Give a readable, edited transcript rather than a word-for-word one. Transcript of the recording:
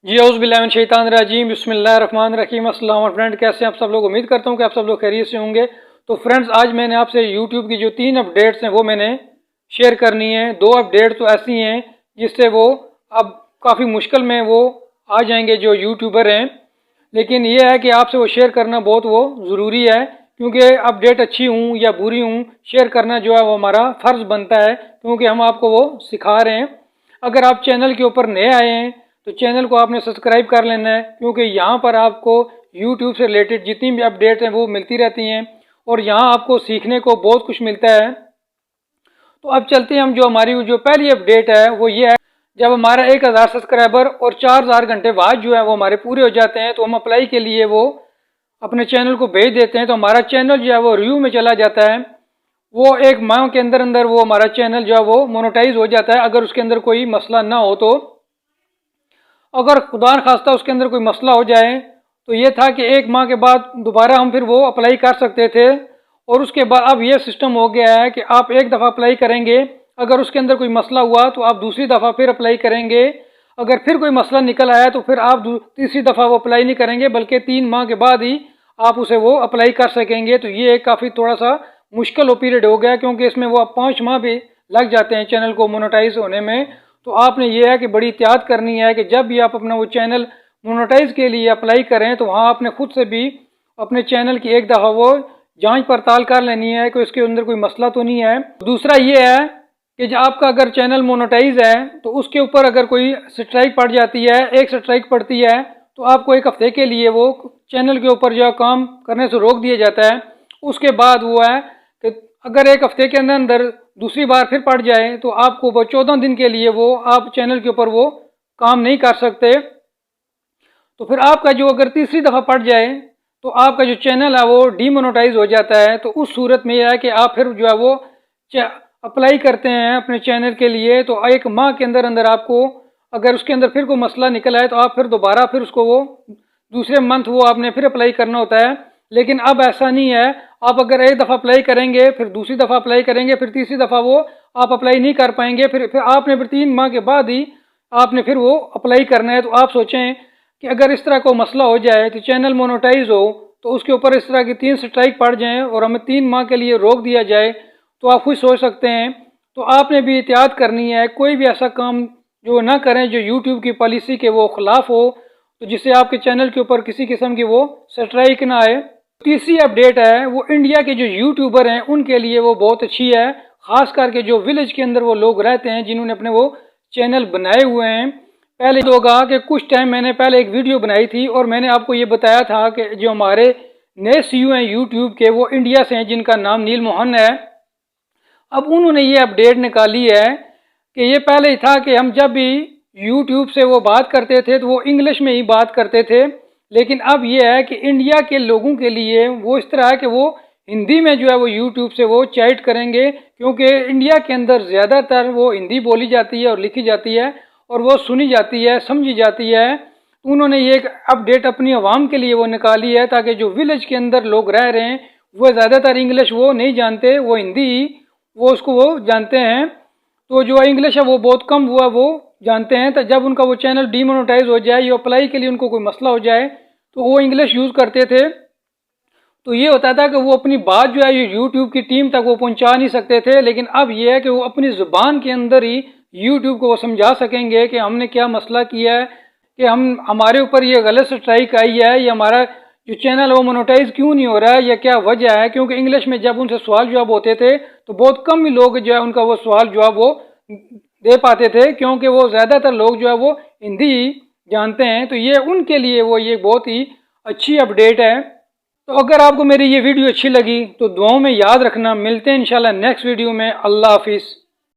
जी औज़ुबिल्लाहिमिनश्शैतानिर्रजीम बिस्मिल्लाहिर्रहमानिर्रहीम। अस्सलाम फ्रेंड, कैसे हैं आप सब लोग। उम्मीद करता हूं कि आप सब लोग खैरियत से होंगे। तो फ्रेंड्स, आज मैंने आपसे यूट्यूब की जो 3 अपडेट्स हैं वो मैंने शेयर करनी है। 2 अपडेट तो ऐसी हैं जिससे वो अब काफ़ी मुश्किल में वो आ जाएंगे जो यूट्यूबर हैं, लेकिन ये है कि आपसे वो शेयर करना बहुत वो ज़रूरी है, क्योंकि अपडेट अच्छी हूँ या बुरी हूँ, शेयर करना जो है वो हमारा फ़र्ज़ बनता है, क्योंकि हम आपको वो सिखा रहे हैं। अगर आप चैनल के ऊपर नए आए हैं तो चैनल को आपने सब्सक्राइब कर लेना है, क्योंकि यहाँ पर आपको यूट्यूब से रिलेटेड जितनी भी अपडेट हैं वो मिलती रहती हैं और यहाँ आपको सीखने को बहुत कुछ मिलता है। तो अब चलते हैं हम, जो हमारी जो पहली अपडेट है वो ये है, जब हमारा 1000 सब्सक्राइबर और 4000 घंटे बाद जो है वो हमारे पूरे हो जाते हैं तो हम अप्लाई के लिए वो अपने चैनल को भेज देते हैं। तो हमारा चैनल जो है वो रिव्यू में चला जाता है। वो 1 माह के अंदर अंदर वो हमारा चैनल जो है वो मोनेटाइज हो जाता है, अगर उसके अंदर कोई मसला ना हो तो। अगर खुदा न खास्ता उसके अंदर कोई मसला हो जाए तो ये था कि 1 माह के बाद दोबारा हम फिर वो अप्लाई कर सकते थे, और उसके बाद अब ये सिस्टम हो गया है कि आप एक दफ़ा अप्लाई करेंगे, अगर उसके अंदर कोई मसला हुआ तो आप दूसरी दफ़ा फिर अप्लाई करेंगे, अगर फिर कोई मसला निकल आया तो फिर आप तीसरी दफ़ा वो अप्लाई नहीं करेंगे, बल्कि 3 माह के बाद ही आप उसे वो अप्लाई कर सकेंगे। तो ये काफ़ी थोड़ा सा मुश्किल पीरियड हो गया, क्योंकि इसमें वो 5 माह भी लग जाते हैं चैनल को मोनेटाइज होने में। तो आपने ये है कि बड़ी एहतियात करनी है कि जब भी आप अपना वो चैनल मोनेटाइज के लिए अप्लाई करें तो वहाँ आपने खुद से भी अपने चैनल की एक दफ़ा वो जांच पड़ताल कर लेनी है कि उसके अंदर कोई मसला तो नहीं है। दूसरा ये है कि जब आपका अगर चैनल मोनेटाइज है तो उसके ऊपर अगर कोई स्ट्राइक पड़ जाती है, एक स्ट्राइक पड़ती है, तो आपको 1 हफ्ते के लिए वो चैनल के ऊपर जो काम करने से रोक दिया जाता है। उसके बाद वो है कि अगर 1 हफ्ते के अंदर अंदर दूसरी बार फिर पड़ जाए तो आपको वो 14 दिन के लिए वो आप चैनल के ऊपर वो काम नहीं कर सकते। तो फिर आपका जो अगर तीसरी दफ़ा पड़ जाए तो आपका जो चैनल है वो डीमोनेटाइज हो जाता है। तो उस सूरत में यह है कि आप फिर जो है वो अप्लाई करते हैं अपने चैनल के लिए, तो 1 माह के अंदर अंदर आपको अगर उसके अंदर फिर कोई मसला निकल आए तो आप फिर दोबारा फिर उसको वो दूसरे मंथ वो आपने फिर अप्लाई करना होता है। लेकिन अब ऐसा नहीं है, आप अगर एक दफ़ा अप्लाई करेंगे, फिर दूसरी दफ़ा अप्लाई करेंगे, फिर तीसरी दफ़ा वो आप अप्लाई नहीं कर पाएंगे, फिर आपने फिर 3 माह के बाद ही आपने फिर वो अप्लाई करना है। तो आप सोचें कि अगर इस तरह को मसला हो जाए कि चैनल मोनेटाइज हो तो उसके ऊपर इस तरह की 3 स्ट्राइक पड़ जाएँ और हमें 3 माह के लिए रोक दिया जाए, तो आप खुद सोच सकते हैं। तो आपने भी एहतियात करनी है, कोई भी ऐसा काम जो ना करें जो यूट्यूब की पॉलिसी के वो खिलाफ हो, तो जिससे आपके चैनल के ऊपर किसी किस्म की वो स्ट्राइक ना आए। तीसरी अपडेट है वो इंडिया के जो यूट्यूबर हैं उनके लिए वो बहुत अच्छी है, ख़ास करके जो विलेज के अंदर वो लोग रहते हैं जिन्होंने अपने वो चैनल बनाए हुए हैं। पहले तो होगा कि कुछ टाइम मैंने पहले एक वीडियो बनाई थी और मैंने आपको ये बताया था कि जो हमारे नए सीईओ हैं यूट्यूब के वो इंडिया से हैं, जिनका नाम नील मोहन है। अब उन्होंने ये अपडेट निकाली है कि ये पहले ही था कि हम जब भी यूट्यूब से वो बात करते थे तो वो इंग्लिश में ही बात करते थे, लेकिन अब ये है कि इंडिया के लोगों के लिए वो इस तरह है कि वो हिंदी में जो है वो यूट्यूब से वो चैट करेंगे, क्योंकि इंडिया के अंदर ज़्यादातर वो हिंदी बोली जाती है और लिखी जाती है और वो सुनी जाती है, समझी जाती है। तो उन्होंने ये एक अपडेट अपनी आवाम के लिए वो निकाली है, ताकि जो विलेज के अंदर लोग रह रहे हैं वो ज़्यादातर इंग्लिश वो नहीं जानते, वो हिंदी वो उसको वो जानते हैं। तो जो इंग्लिश है वो बहुत कम हुआ वो जानते हैं। तो जब उनका वो चैनल डीमोनेटाइज हो जाए या अप्लाई के लिए उनको कोई मसला हो जाए तो वो इंग्लिश यूज़ करते थे। तो ये होता था कि वो अपनी बात जो है ये यूट्यूब की टीम तक वो पहुंचा नहीं सकते थे, लेकिन अब ये है कि वो अपनी ज़ुबान के अंदर ही यूट्यूब को वो समझा सकेंगे कि हमने क्या मसला किया है, कि हमारे ऊपर ये गलत स्ट्राइक आई है, या हमारा जो चैनल है वो मोनेटाइज क्यों नहीं हो रहा है, या क्या वजह है। क्योंकि इंग्लिश में जब उनसे सवाल जवाब होते थे तो बहुत कम ही लोग जो है उनका वो सवाल जवाब वो दे पाते थे, क्योंकि वो ज़्यादातर लोग जो है वो हिंदी जानते हैं। तो ये उनके लिए वो ये बहुत ही अच्छी अपडेट है। तो अगर आपको मेरी ये वीडियो अच्छी लगी तो दुआओं में याद रखना। मिलते हैं इंशाल्लाह नेक्स्ट वीडियो में। अल्लाह हाफिज़।